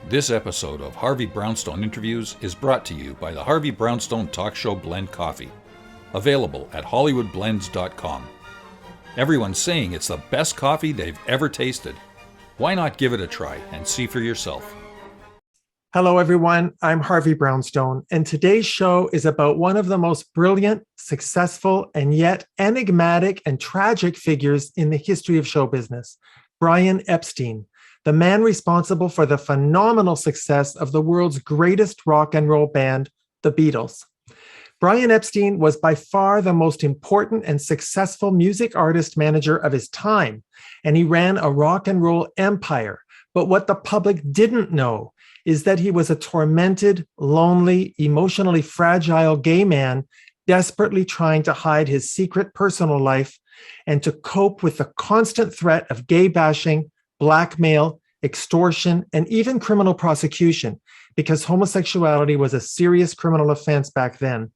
This episode of Harvey Brownstone Interviews is brought to you by the Harvey Brownstone Talk Show Blend Coffee, available at hollywoodblends.com. Everyone's saying it's the best coffee they've ever tasted. Why not give it a try and see for yourself? Hello, everyone. I'm Harvey Brownstone, and today's show is about one of the most brilliant, successful, and yet enigmatic and tragic figures in the history of show business, Brian Epstein, the man responsible for the phenomenal success of the world's greatest rock and roll band, the Beatles. Brian Epstein was by far the most important and successful music artist manager of his time, and he ran a rock and roll empire. But what the public didn't know is that he was a tormented, lonely, emotionally fragile gay man desperately trying to hide his secret personal life and to cope with the constant threat of gay bashing, blackmail, extortion, and even criminal prosecution, because homosexuality was a serious criminal offense back then.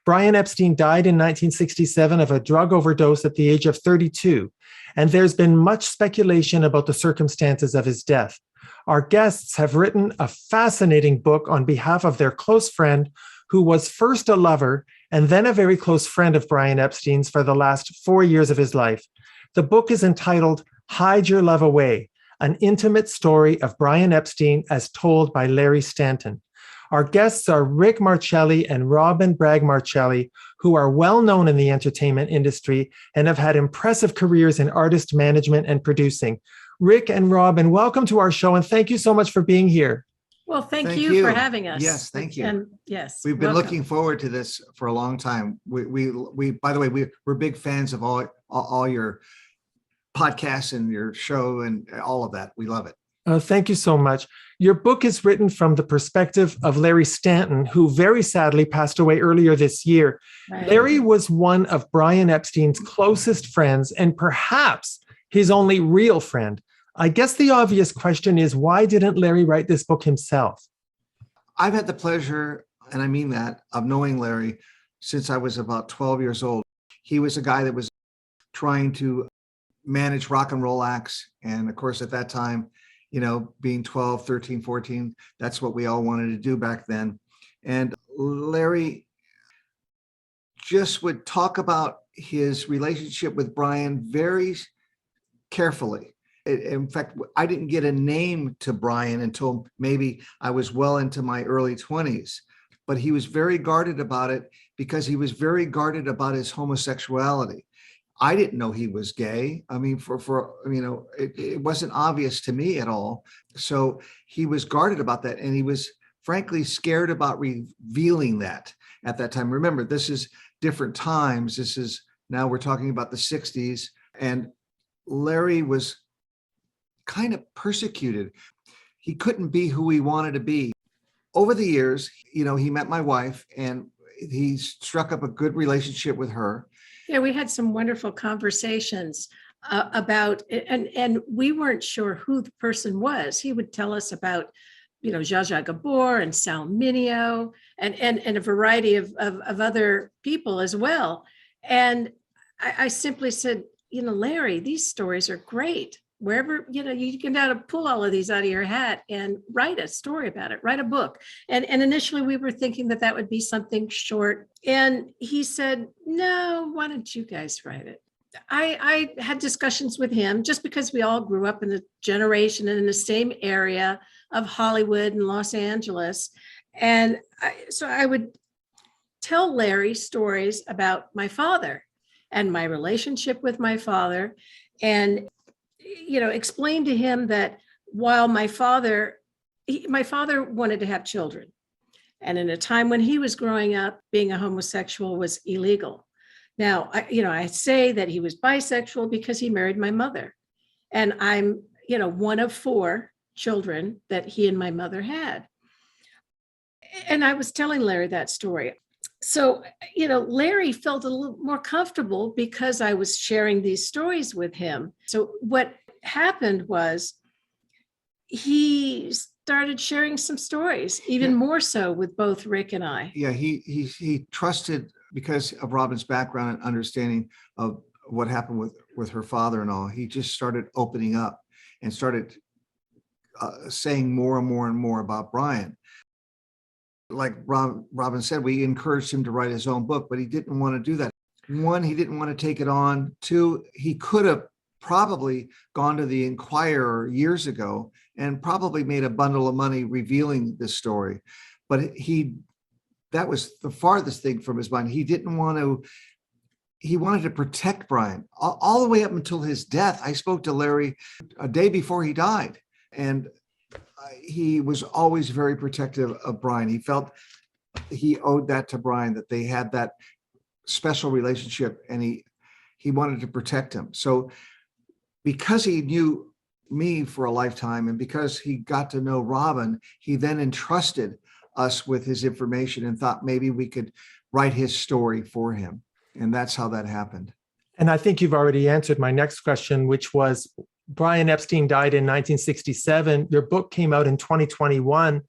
Brian Epstein died in 1967 of a drug overdose at the age of 32, and there's been much speculation about the circumstances of his death. Our guests have written a fascinating book on behalf of their close friend, who was first a lover and then a very close friend of Brian Epstein's for the last 4 years of his life. The book is entitled Hide Your Love Away, an intimate story of Brian Epstein as told by Larry Stanton. Our guests are Rick Marcelli and RobinBragg-Marcelli, who are well known in the entertainment industry and have had impressive careers in artist management and producing. Rick and Robin, welcome to our show, and thank you so much for being here. Well, thank you for having us. Yes, thank you. And yes, we've been looking forward to this for a long time. We by the way, we're big fans of all your podcasts and your show and all of that. We love it. Thank you so much. Your book is written from the perspective of Larry Stanton, who very sadly passed away earlier this year. Right. Larry was one of Brian Epstein's closest friends and perhaps his only real friend. I guess the obvious question is, why didn't Larry write this book himself? I've had the pleasure, and I mean that, of knowing Larry since I was about 12 years old. He was a guy that was trying to manage rock and roll acts. And of course, at that time, you know, being 12, 13, 14, that's what we all wanted to do back then. And Larry just would talk about his relationship with Brian very carefully. In fact, I didn't get a name to Brian until maybe I was well into my early 20s. But he was very guarded about it because he was very guarded about his homosexuality. I didn't know he was gay. I mean, it wasn't obvious to me at all. So he was guarded about that. And he was frankly scared about revealing that at that time. Remember, this is different times. Now we're talking about the 60s. And Larry was kind of persecuted. He couldn't be who he wanted to be. Over the years, you know, he met my wife and he struck up a good relationship with her. Yeah, we had some wonderful conversations about, and we weren't sure who the person was. He would tell us about, you know, Zsa Zsa Gabor and Sal Mineo and a variety of other people as well. And I simply said, you know, Larry, these stories are great. Wherever, you know, you can pull all of these out of your hat and write a story about it, write a book. And initially we were thinking that would be something short. And he said, no, why don't you guys write it? I had discussions with him just because we all grew up in the generation and in the same area of Hollywood and Los Angeles. And so I would tell Larry stories about my father and my relationship with my father, and you know, explain to him that while my father wanted to have children, and in a time when he was growing up, being a homosexual was illegal. Now, I say that he was bisexual because he married my mother, and I'm, you know, one of 4 children that he and my mother had. And I was telling Larry that story. So, you know, Larry felt a little more comfortable because I was sharing these stories with him. So what happened was he started sharing some stories, even more so with both Rick and I. Yeah, he trusted, because of Robin's background and understanding of what happened with her father and all, he just started opening up and started saying more and more and more about Brian. Like Robin said, we encouraged him to write his own book, but he didn't want to do that. One, he didn't want to take it on. Two, he could have probably gone to the Inquirer years ago and probably made a bundle of money revealing this story. But that was the farthest thing from his mind. He didn't want to, he wanted to protect Brian all the way up until his death. I spoke to Larry a day before he died, and he was always very protective of Brian. He felt he owed that to Brian, that they had that special relationship, and he wanted to protect him. So because he knew me for a lifetime, and because he got to know Robin, he then entrusted us with his information and thought maybe we could write his story for him. And that's how that happened. And I think you've already answered my next question, which was Brian Epstein died in 1967. Your book came out in 2021.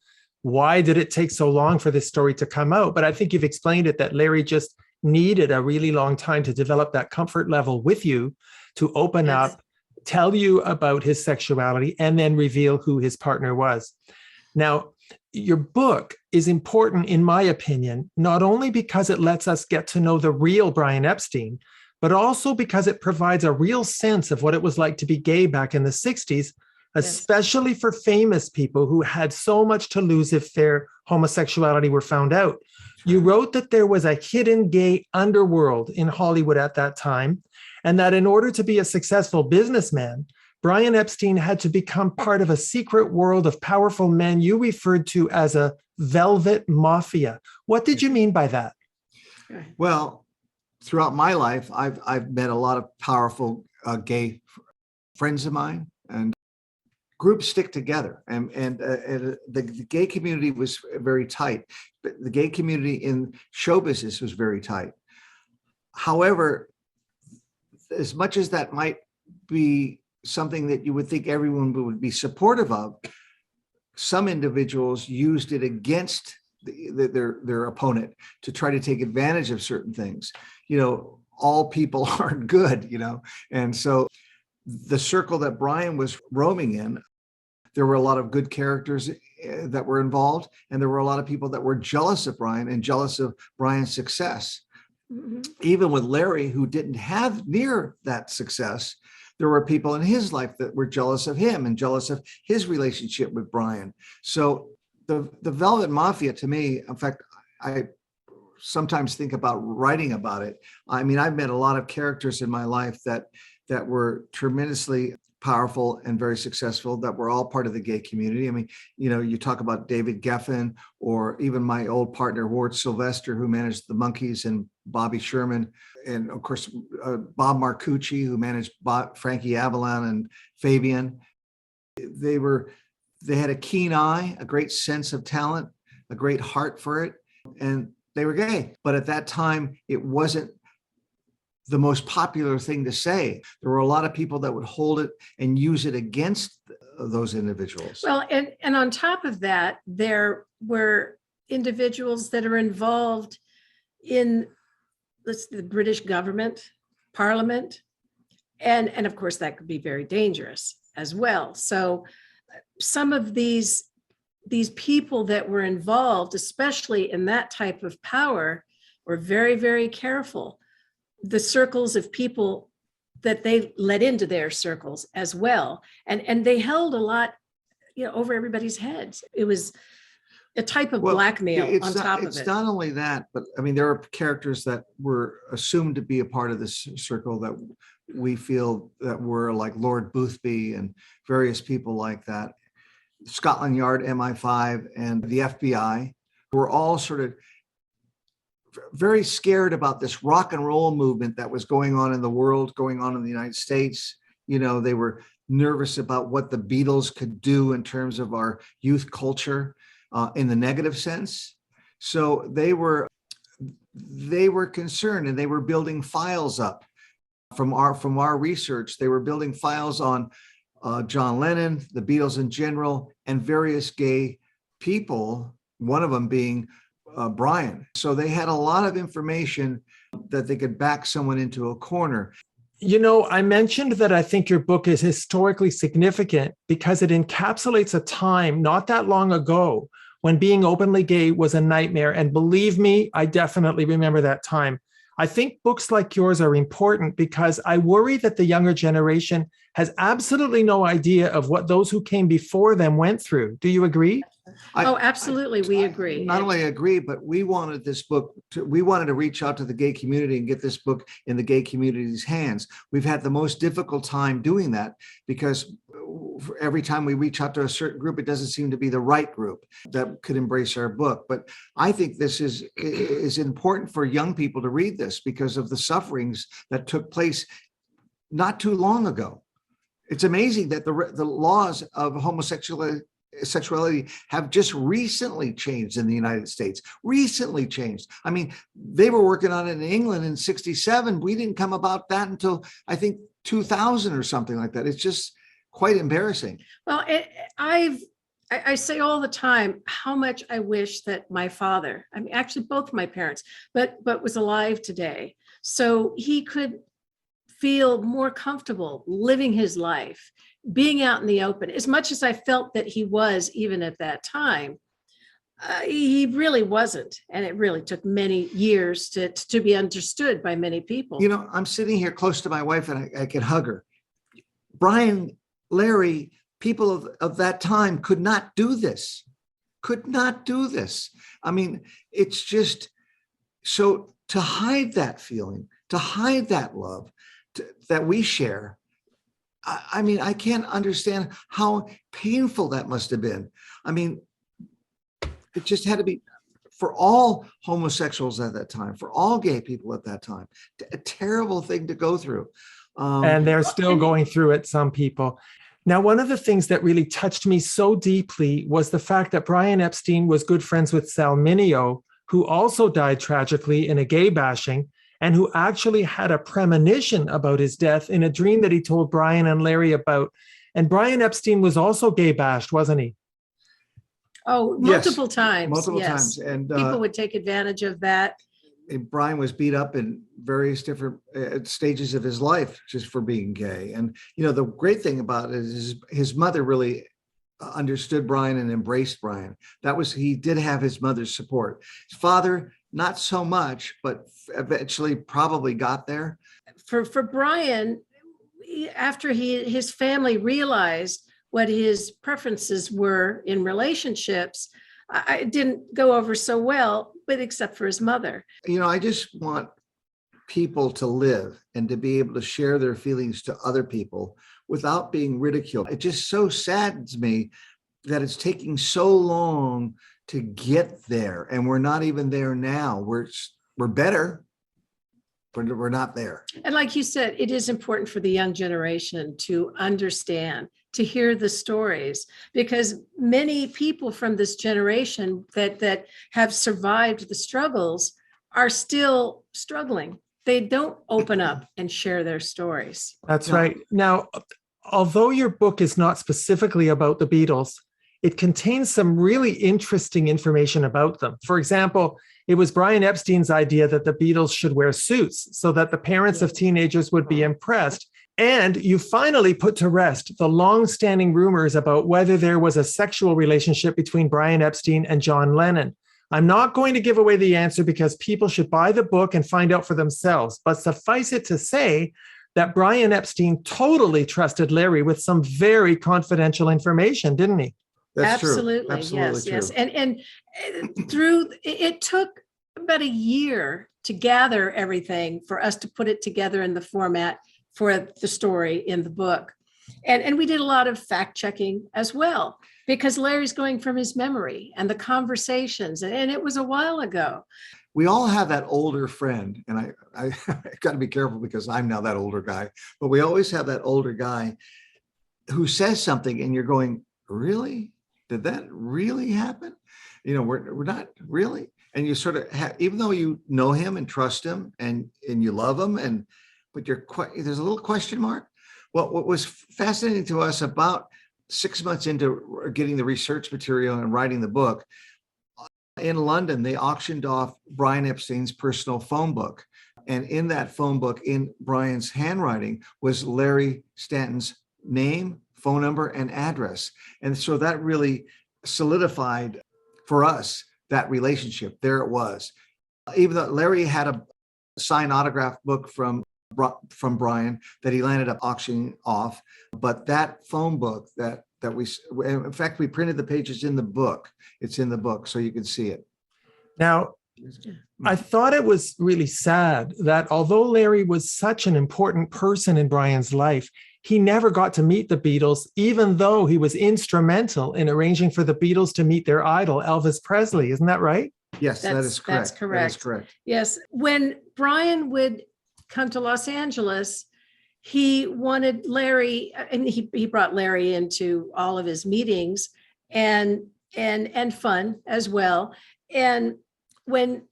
Why did it take so long for this story to come out? But I think you've explained it, that Larry just needed a really long time to develop that comfort level with you, to open up, tell you about his sexuality, and then reveal who his partner was. Now, your book is important, in my opinion, not only because it lets us get to know the real Brian Epstein, but also because it provides a real sense of what it was like to be gay back in the 60s, especially for famous people who had so much to lose if their homosexuality were found out. You wrote that there was a hidden gay underworld in Hollywood at that time, and that in order to be a successful businessman, Brian Epstein had to become part of a secret world of powerful men you referred to as a velvet mafia. What did you mean by that? Well, throughout my life, I've met a lot of powerful gay friends of mine, and groups stick together. And the gay community was very tight. The gay community in show business was very tight. However, as much as that might be something that you would think everyone would be supportive of, some individuals used it against their opponent to try to take advantage of certain things. You know, all people aren't good, you know. And so the circle that Brian was roaming in, there were a lot of good characters that were involved, and there were a lot of people that were jealous of Brian and jealous of Brian's success. Mm-hmm. Even with Larry, who didn't have near that success, there were people in his life that were jealous of him and jealous of his relationship with Brian. So the Velvet Mafia, to me, in fact, I sometimes think about writing about it. I mean, I've met a lot of characters in my life that were tremendously powerful and very successful, that were all part of the gay community. I mean, you know, you talk about David Geffen, or even my old partner, Ward Sylvester, who managed the Monkees, and Bobby Sherman, and of course, Bob Marcucci, who managed Frankie Avalon and Fabian. They had a keen eye, a great sense of talent, a great heart for it, and they were gay. But at that time, it wasn't the most popular thing to say. There were a lot of people that would hold it and use it against those individuals. Well, and on top of that, there were individuals that are involved in the British government, Parliament, and of course that could be very dangerous as well. So some of these people that were involved, especially in that type of power, were very, very careful. The circles of people that they let into their circles as well. And they held a lot, you know, over everybody's heads. It was a type of blackmail on top of it. It's not only that, but I mean, there are characters that were assumed to be a part of this circle that we feel that were like Lord Boothby and various people like that. Scotland Yard, MI5, and the FBI were all sort of very scared about this rock and roll movement that was going on in the world, going on in the United States. You know, they were nervous about what the Beatles could do in terms of our youth culture in the negative sense. So they were concerned, and they were building files up from our research. They were building files on John Lennon, the Beatles in general, and various gay people, one of them being Brian. So they had a lot of information that they could back someone into a corner. You know, I mentioned that I think your book is historically significant because it encapsulates a time not that long ago when being openly gay was a nightmare. And believe me, I definitely remember that time. I think books like yours are important because I worry that the younger generation has absolutely no idea of what those who came before them went through. Do you agree? Oh, absolutely. We agree. Not only agree, but we wanted to reach out to the gay community and get this book in the gay community's hands. We've had the most difficult time doing that because every time we reach out to a certain group, it doesn't seem to be the right group that could embrace our book. But I think this is important for young people to read this because of the sufferings that took place not too long ago. It's amazing that the laws of homosexuality have just recently changed in the United States. Recently changed. I mean, they were working on it in England in '67. We didn't come about that until I think 2000 or something like that. It's just quite embarrassing. Well, I say all the time how much I wish that my father, I mean, actually both my parents, but was alive today, so he could feel more comfortable living his life, being out in the open. As much as I felt that he was, even at that time, he really wasn't. And it really took many years to be understood by many people. You know, I'm sitting here close to my wife and I could hug her. Brian, Larry, people of that time could not do this. Could not do this. I mean, it's just so to hide that feeling, to hide that love that we share. I mean, I can't understand how painful that must have been. I mean, it just had to be for all homosexuals at that time, for all gay people at that time, a terrible thing to go through. And they're still going through it, some people. Now, one of the things that really touched me so deeply was the fact that Brian Epstein was good friends with Sal Mineo, who also died tragically in a gay bashing, and who actually had a premonition about his death in a dream that he told Brian and Larry about. And Brian Epstein was also gay bashed, wasn't he? Oh, multiple times. Multiple yes. times. And people would take advantage of that. Brian was beat up in various different stages of his life just for being gay. And, you know, the great thing about it is his mother really understood Brian and embraced Brian. He did have his mother's support. His father, not so much, but eventually probably got there. For Brian, after his family realized what his preferences were in relationships, it didn't go over so well, but except for his mother. You know, I just want people to live and to be able to share their feelings to other people without being ridiculed. It just so saddens me that it's taking so long to get there, and we're not even there now. We're better, but we're not there. And like you said, it is important for the young generation to understand, to hear the stories, because many people from this generation that have survived the struggles are still struggling. They don't open up and share their stories. That's right. Now, although your book is not specifically about the Beatles, it contains some really interesting information about them. For example, it was Brian Epstein's idea that the Beatles should wear suits so that the parents of teenagers would be impressed. And you finally put to rest the long-standing rumors about whether there was a sexual relationship between Brian Epstein and John Lennon. I'm not going to give away the answer because people should buy the book and find out for themselves. But suffice it to say that Brian Epstein totally trusted Larry with some very confidential information, didn't he? That's Absolutely. true. Absolutely Yes. true. And through it took about a year to gather everything for us to put it together in the format for the story in the book. And we did a lot of fact checking as well, because Larry's going from his memory and the conversations, and it was a while ago. We all have that older friend, and I got to be careful because I'm now that older guy, but we always have that older guy who says something and you're going, really? Did that really happen? You know, we're not really. And you sort of have, even though you know him and trust him and you love him, but there's a little question mark. Well, what was fascinating to us about 6 months into getting the research material and writing the book, in London, they auctioned off Brian Epstein's personal phone book. And in that phone book, in Brian's handwriting, was Larry Stanton's name, phone number, and address. And so that really solidified for us that relationship. There it was. Even though Larry had a signed autograph book from Brian that he landed up auctioning off, but that phone book that we, in fact, we printed the pages in the book. It's in the book, so you can see it. Now, I thought it was really sad that although Larry was such an important person in Brian's life, he never got to meet the Beatles, even though he was instrumental in arranging for the Beatles to meet their idol, Elvis Presley. Isn't that right? Yes, that is correct. That's correct. That is correct. Yes. When Brian would come to Los Angeles, he wanted Larry, and he brought Larry into all of his meetings and fun as well. And when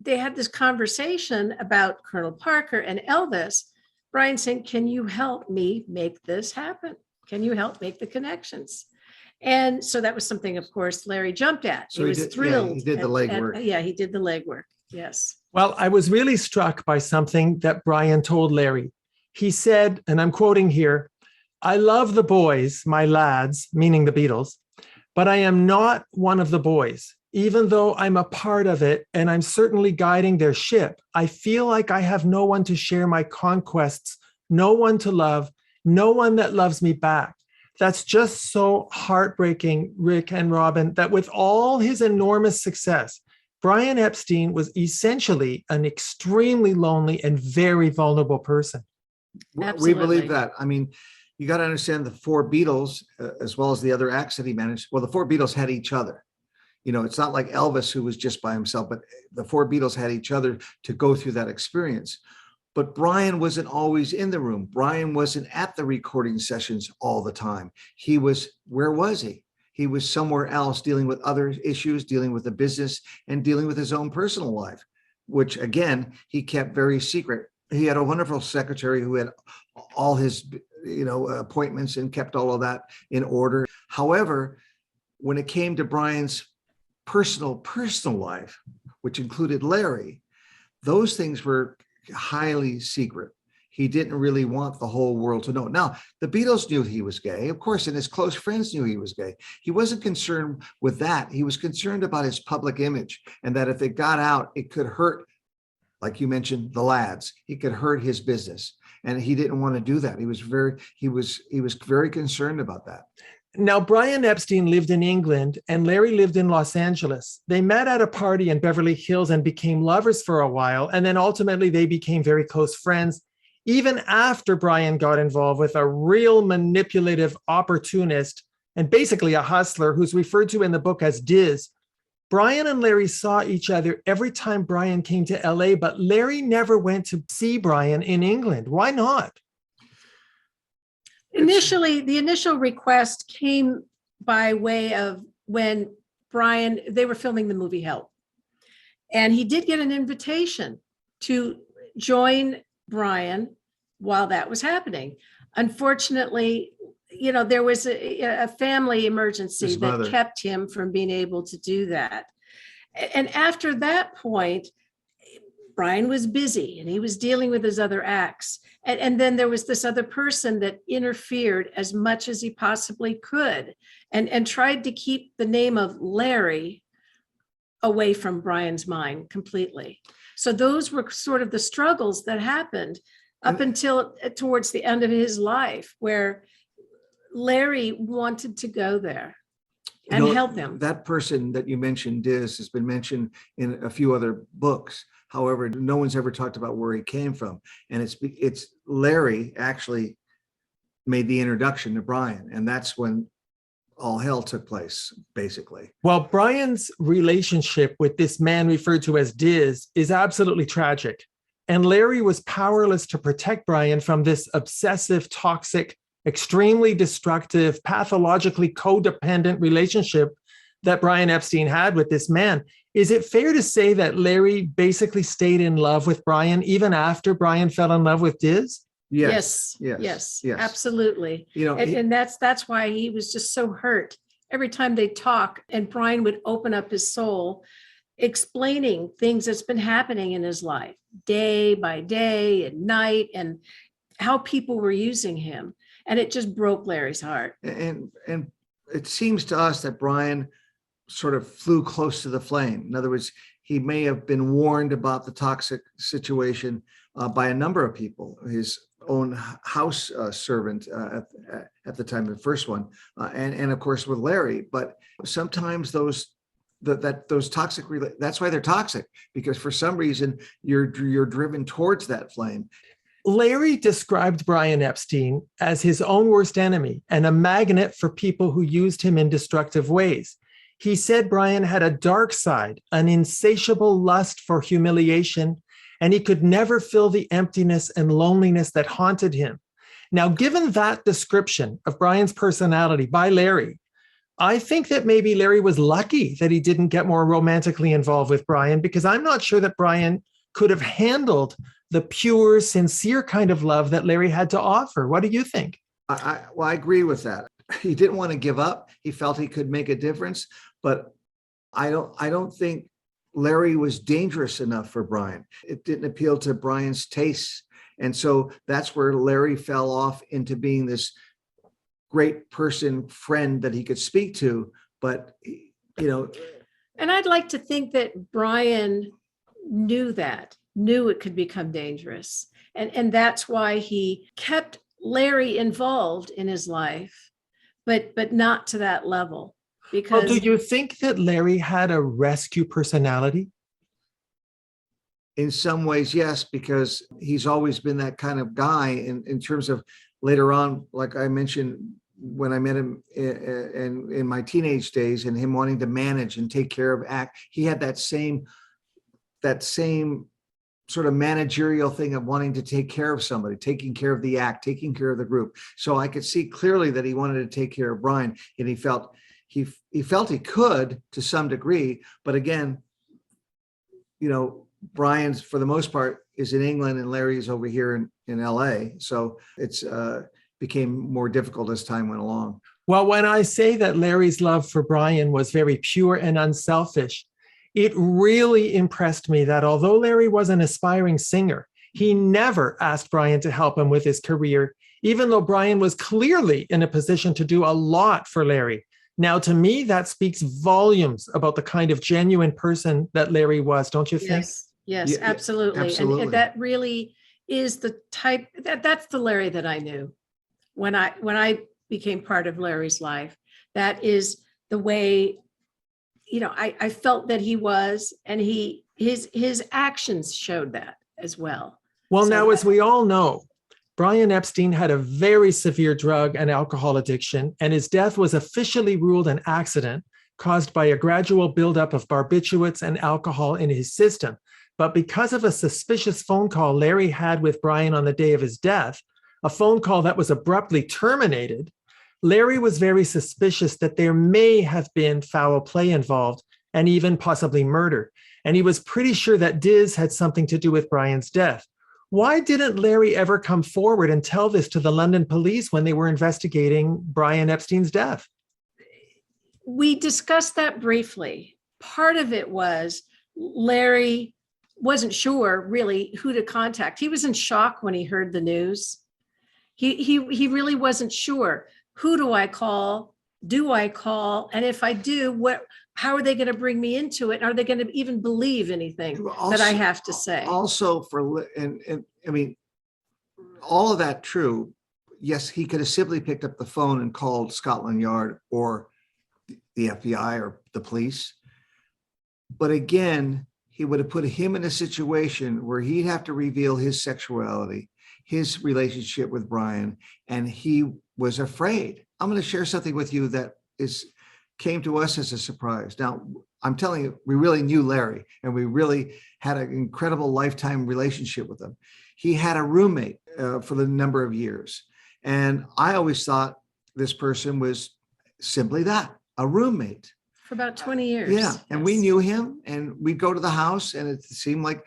they had this conversation about Colonel Parker and Elvis, Brian said, "Can you help me make this happen? Can you help make the connections?" And so that was something, of course, Larry jumped at. So he was thrilled. Yeah, he did the legwork. Yeah, he did the legwork. Yes. Well, I was really struck by something that Brian told Larry. He said, and I'm quoting here, "I love the boys, my lads," meaning the Beatles, "but I am not one of the boys. Even though I'm a part of it and I'm certainly guiding their ship, I feel like I have no one to share my conquests, no one to love, no one that loves me back." That's just so heartbreaking, Rick and Robin, that with all his enormous success, Brian Epstein was essentially an extremely lonely and very vulnerable person. Absolutely. We believe that. I mean, you got to understand the four Beatles, as well as the other acts that he managed. Well, the four Beatles had each other. You know, it's not like Elvis, who was just by himself, but the four Beatles had each other to go through that experience. But Brian wasn't always in the room. Brian wasn't at the recording sessions all the time. He was, where was he? He was somewhere else dealing with other issues, dealing with the business, and dealing with his own personal life, which again, he kept very secret. He had a wonderful secretary who had all his, appointments and kept all of that in order. However, when it came to Brian's personal life, which included Larry, those things were highly secret. He didn't really want the whole world to know. Now, the Beatles knew he was gay, of course, and his close friends knew he was gay. He wasn't concerned with that. He was concerned about his public image, and that if it got out, it could hurt, like you mentioned, the lads. It could hurt his business, and he didn't want to do that. He was very concerned about that. Now, Brian Epstein lived in England and Larry lived in Los Angeles. They met at a party in Beverly Hills and became lovers for a while. And then ultimately they became very close friends, even after Brian got involved with a real manipulative opportunist and basically a hustler who's referred to in the book as Diz. Brian and Larry saw each other every time Brian came to LA, but Larry never went to see Brian in England. Why not? Initially, the initial request came by way of when they were filming the movie Help. And he did get an invitation to join Brian while that was happening. Unfortunately, there was a family emergency that kept him from being able to do that. And after that point, Brian was busy and he was dealing with his other acts. And then there was this other person that interfered as much as he possibly could and tried to keep the name of Larry away from Brian's mind completely. So those were sort of the struggles that happened up until towards the end of his life, where Larry wanted to go there and help him. That person that you mentioned, Diz, has been mentioned in a few other books. However, no one's ever talked about where he came from. And it's Larry actually made the introduction to Brian. And that's when all hell took place, basically. Well, Brian's relationship with this man referred to as Diz is absolutely tragic. And Larry was powerless to protect Brian from this obsessive, toxic, extremely destructive, pathologically codependent relationship that Brian Epstein had with this man. Is it fair to say that Larry basically stayed in love with Brian even after Brian fell in love with Diz? Yes, absolutely. And that's why he was just so hurt. Every time they talk and Brian would open up his soul, explaining things that's been happening in his life day by day and night, and how people were using him. And it just broke Larry's heart. And it seems to us that Brian sort of flew close to the flame. In other words, he may have been warned about the toxic situation by a number of people, his own house servant at the time, the first one, and of course with Larry. But sometimes those toxic, that's why they're toxic, because for some reason you're driven towards that flame. Larry described Brian Epstein as his own worst enemy and a magnet for people who used him in destructive ways. He said Brian had a dark side, an insatiable lust for humiliation, and he could never fill the emptiness and loneliness that haunted him. Now, given that description of Brian's personality by Larry, I think that maybe Larry was lucky that he didn't get more romantically involved with Brian, because I'm not sure that Brian could have handled the pure, sincere kind of love that Larry had to offer. What do you think? I agree with that. He didn't want to give up. He felt he could make a difference, but I don't think Larry was dangerous enough for Brian. It didn't appeal to Brian's tastes. And so that's where Larry fell off into being this great person, friend that he could speak to. But, And I'd like to think that Brian knew it could become dangerous. And that's why he kept Larry involved in his life, but not to that level. Because do you think that Larry had a rescue personality? In some ways, yes, because he's always been that kind of guy in terms of later on, like I mentioned, when I met him in my teenage days and him wanting to manage and take care of act, he had that same sort of managerial thing of wanting to take care of somebody, taking care of the act, taking care of the group. So I could see clearly that he wanted to take care of Brian, and he felt he could to some degree. But again, Brian's for the most part is in England and Larry's over here in LA. So it's became more difficult as time went along. Well, when I say that Larry's love for Brian was very pure and unselfish, it really impressed me that although Larry was an aspiring singer, he never asked Brian to help him with his career, even though Brian was clearly in a position to do a lot for Larry. Now, to me, that speaks volumes about the kind of genuine person that Larry was, don't you think? Yes, Yeah, absolutely. absolutely. And that really is the type, that's the Larry that I knew when I became part of Larry's life. That is the way, I felt that he was, and his actions showed that as well. Well, now, as we all know, Brian Epstein had a very severe drug and alcohol addiction, and his death was officially ruled an accident caused by a gradual buildup of barbiturates and alcohol in his system. But because of a suspicious phone call Larry had with Brian on the day of his death, a phone call that was abruptly terminated, Larry was very suspicious that there may have been foul play involved and even possibly murder. And he was pretty sure that Diz had something to do with Brian's death. Why didn't Larry ever come forward and tell this to the London police when they were investigating Brian Epstein's death? We discussed that briefly. Part of it was Larry wasn't sure really who to contact. He was in shock when he heard the news. He really wasn't sure. Who do I call? Do I call? And if I do, how are they going to bring me into it? Are they going to even believe anything that I have to say? Also, and I mean, all of that true. Yes, he could have simply picked up the phone and called Scotland Yard or the FBI or the police. But again, he would have put him in a situation where he'd have to reveal his sexuality, his relationship with Brian, and he was afraid. I'm going to share something with you that came to us as a surprise. Now, I'm telling you, we really knew Larry, and we really had an incredible lifetime relationship with him. He had a roommate for the number of years. And I always thought this person was simply that, a roommate. For about 20 years. Yeah. And we knew him, and we'd go to the house, and it seemed like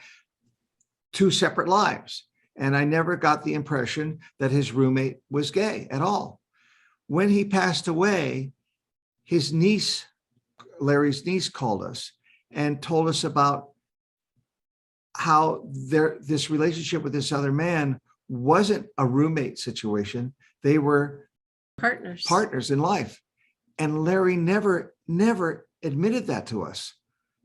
two separate lives. And I never got the impression that his roommate was gay at all. When he passed away, his niece, Larry's niece, called us, and told us about how this relationship with this other man wasn't a roommate situation. They were partners in life. And Larry never admitted that to us.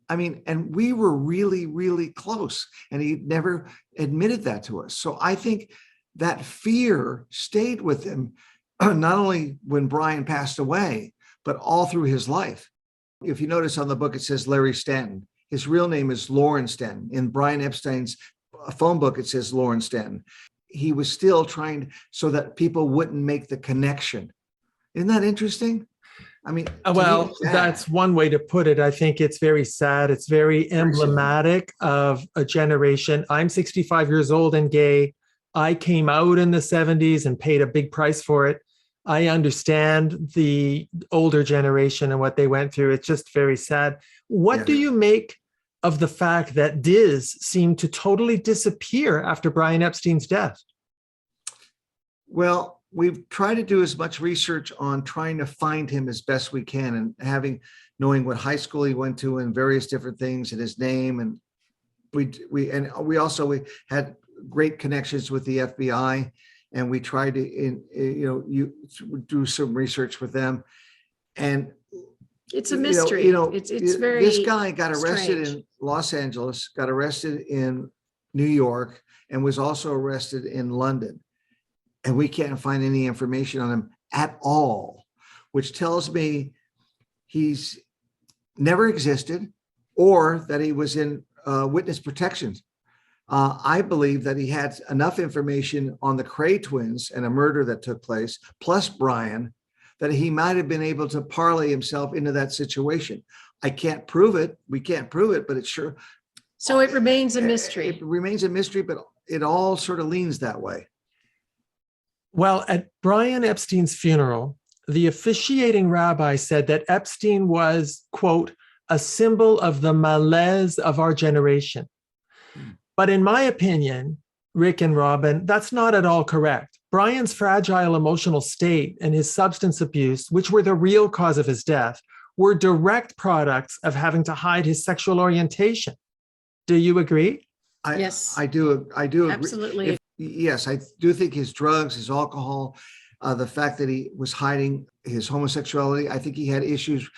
I mean, and we were really, really close, and he never admitted that to us. So I think that fear stayed with him, not only when Brian passed away, but all through his life. If you notice on the book, it says Larry Stanton. His real name is Lawrence Stanton. In Brian Epstein's phone book, it says Lawrence Stanton. He was still trying so that people wouldn't make the connection. Isn't that interesting? I mean, well, that's one way to put it. I think it's very sad. It's very emblematic of a generation. I'm 65 years old and gay. I came out in the 70s and paid a big price for it. I understand the older generation and what they went through. It's just very sad. What do you make of the fact that Diz seemed to totally disappear after Brian Epstein's death? Well, we've tried to do as much research on trying to find him as best we can, and knowing what high school he went to and various different things and his name. And we also had great connections with the FBI, and we tried to do some research with them. And it's a mystery. It's very this guy got arrested strange. in Los Angeles, got arrested in New York, and was also arrested in London. And we can't find any information on him at all, which tells me he's never existed, or that he was in witness protection. I believe that he had enough information on the Cray twins and a murder that took place, plus Brian, that he might have been able to parlay himself into that situation. I can't prove it. We can't prove it, but it's sure. So it remains a mystery. It remains a mystery, but it all sort of leans that way. Well, at Brian Epstein's funeral, the officiating rabbi said that Epstein was, quote, a symbol of the malaise of our generation. But in my opinion, Rick and Robin, that's not at all correct. Brian's fragile emotional state and his substance abuse, which were the real cause of his death, were direct products of having to hide his sexual orientation. Do you agree? Yes. I do Absolutely. agree. Yes, I do think his drugs, his alcohol, the fact that he was hiding his homosexuality. I think he had issues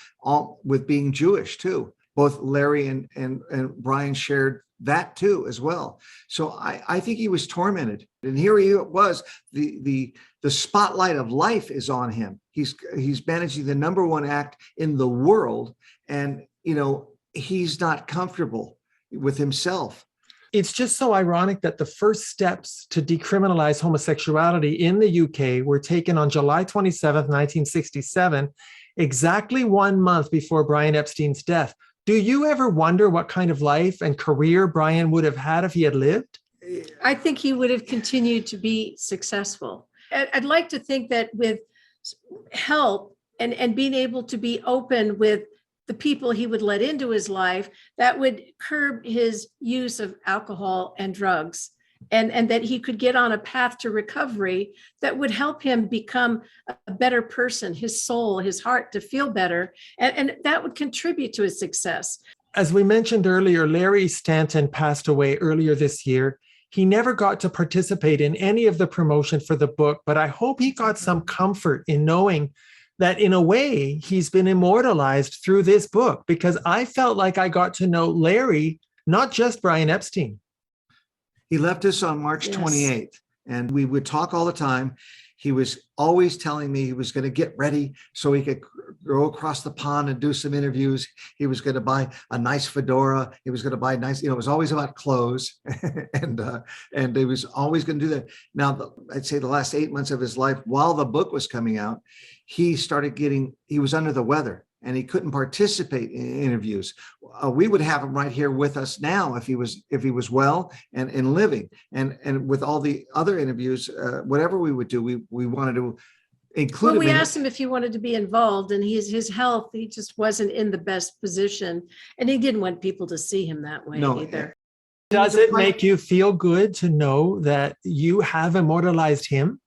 with being Jewish too. Both Larry and Brian shared that too as well. So I think he was tormented. And here he was, the spotlight of life is on him. He's managing the number one act in the world, and he's not comfortable with himself. It's just so ironic that the first steps to decriminalize homosexuality in the UK were taken on July 27th, 1967, exactly 1 month before Brian Epstein's death. Do you ever wonder what kind of life and career Brian would have had if he had lived? I think he would have continued to be successful. I'd like to think that with help and being able to be open with the people he would let into his life, that would curb his use of alcohol and drugs, and that he could get on a path to recovery that would help him become a better person, his soul, his heart to feel better. And that would contribute to his success. As we mentioned earlier, Larry Stanton passed away earlier this year. He never got to participate in any of the promotion for the book, but I hope he got some comfort in knowing that in a way he's been immortalized through this book, because I felt like I got to know Larry, not just Brian Epstein. He left us on March 28th, and we would talk all the time. He was always telling me he was going to get ready so he could go across the pond and do some interviews. He was going to buy a nice fedora. He was going to buy nice, it was always about clothes. and he was always going to do that. Now, I'd say the last 8 months of his life, while the book was coming out, he was under the weather and he couldn't participate in interviews. We would have him right here with us now if he was well and living. And with all the other interviews, whatever we would do, we wanted to include him. Well, we asked him if he wanted to be involved, and his health, he just wasn't in the best position, and he didn't want people to see him that way either. Does it make you feel good to know that you have immortalized him?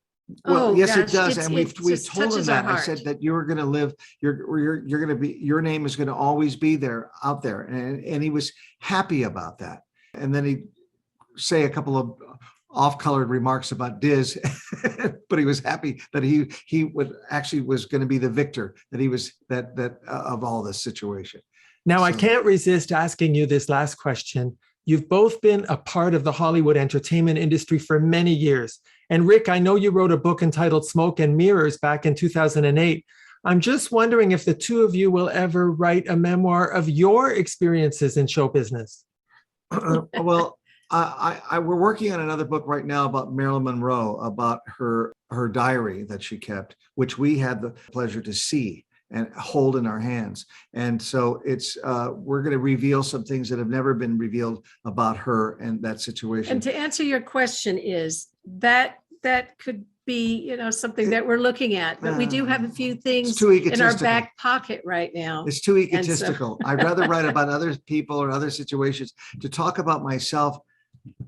Well, Oh, yes, it gosh, does, it's- and it we've just told him touches our that. I heart. said that you're going to live. You're going to be. Your name is going to always be there, out there, and he was happy about that. And then he say a couple of off-colored remarks about Diz, but he was happy that he would actually was going to be the victor. That he was that of all this situation. Now, I So- can't resist asking you this last question. You've both been a part of the Hollywood entertainment industry for many years. And Rick, I know you wrote a book entitled Smoke and Mirrors back in 2008. I'm just wondering if the two of you will ever write a memoir of your experiences in show business. Well, we're working on another book right now about Marilyn Monroe, about her diary that she kept, which we had the pleasure to see and hold in our hands. And so it's we're going to reveal some things that have never been revealed about her and that situation. And to answer your question is that could be, something that we're looking at, but we do have a few things too in our egotistical. back pocket right now. It's too And so- egotistical. I'd rather write about other people or other situations. To talk about myself,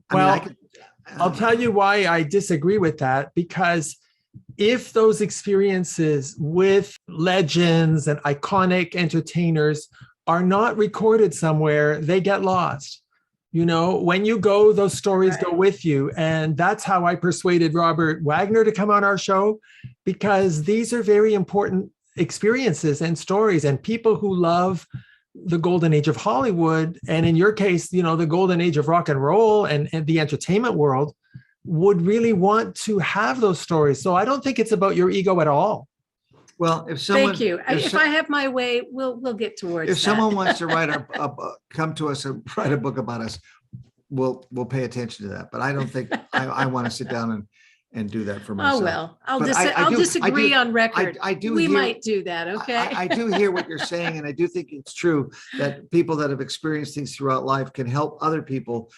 I'll tell you why I disagree with that, because if those experiences with legends and iconic entertainers are not recorded somewhere, they get lost. When you go, those stories go with you. And that's how I persuaded Robert Wagner to come on our show, because these are very important experiences and stories, and people who love the golden age of Hollywood, and in your case, the golden age of rock and roll and the entertainment world, would really want to have those stories. So I don't think it's about your ego at all. Well, if someone, Thank you. If I have my way, we'll get towards if that. someone wants to write come to us and write a book about us, we'll pay attention to that. But I don't think I want to sit down and do that for myself. Oh, well, I'll But I do- disagree on record. I do We hear- might do that, okay? I do hear what you're saying, and I do think it's true that people that have experienced things throughout life can help other people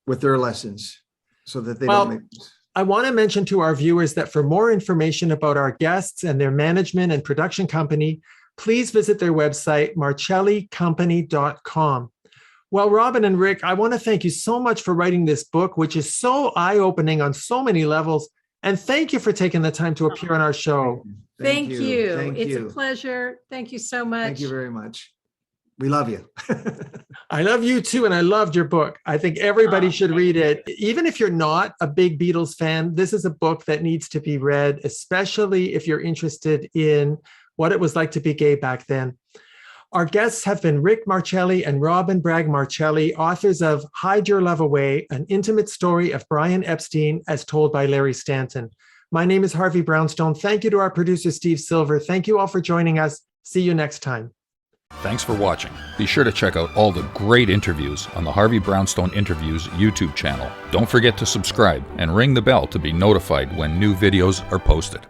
with their lessons, so that they Well, don't make. I want to mention to our viewers that for more information about our guests and their management and production company, please visit their website, marcellicompany.com. Well, Robin and Rick, I want to thank you so much for writing this book, which is so eye-opening on so many levels. And thank you for taking the time to appear on our show. Thank you. Thank It's you. a pleasure. Thank you so much. Thank you very much. We love you. I love you too, and I loved your book. I think everybody Oh, should thank read you. it. Even if you're not a big Beatles fan, this is a book that needs to be read, especially if you're interested in what it was like to be gay back then. Our guests have been Rick Marcelli and RobinBragg-Marcelli, authors of Hide Your Love Away, an intimate story of Brian Epstein as told by Larry Stanton. My name is Harvey Brownstone. Thank you to our producer, Steve Silver. Thank you all for joining us. See you next time. Thanks for watching. Be sure to check out all the great interviews on the Harvey Brownstone Interviews YouTube channel. Don't forget to subscribe and ring the bell to be notified when new videos are posted.